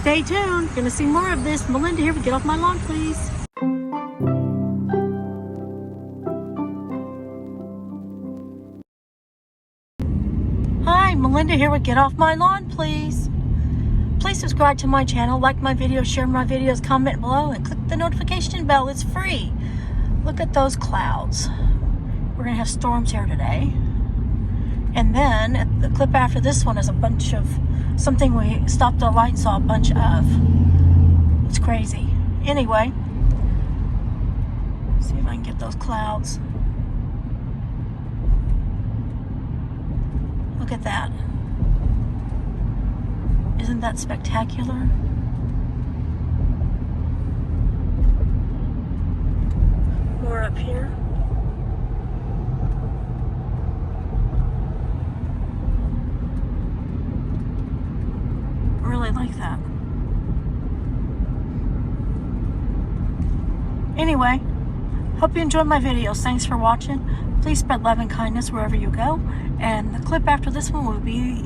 Stay tuned. Gonna see more of this. Melinda here with Get Off My Lawn, please. Hi, Melinda here with Get Off My Lawn, please. Please subscribe to my channel, like my videos, share my videos, comment below, and click the notification bell. It's free. Look at those clouds. We're gonna have storms here today. And then the clip after this one is a bunch of something we stopped the light and saw a bunch of. It's crazy. Anyway, see if I can get those clouds. Look at that. Isn't that spectacular? More up here. Really like that. Anyway, hope you enjoyed my videos. Thanks for watching. Please spread love and kindness wherever you go. And the clip after this one will be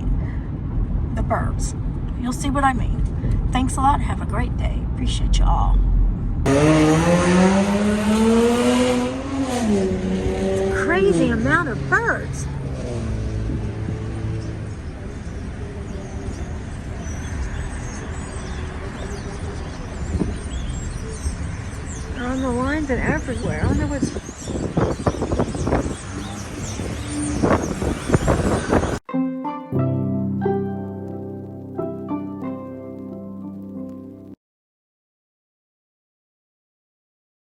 the burbs. You'll see what I mean. Thanks a lot. Have a great day. Appreciate you all. It's a crazy amount of birds. They're on the lines and everywhere. I wonder what's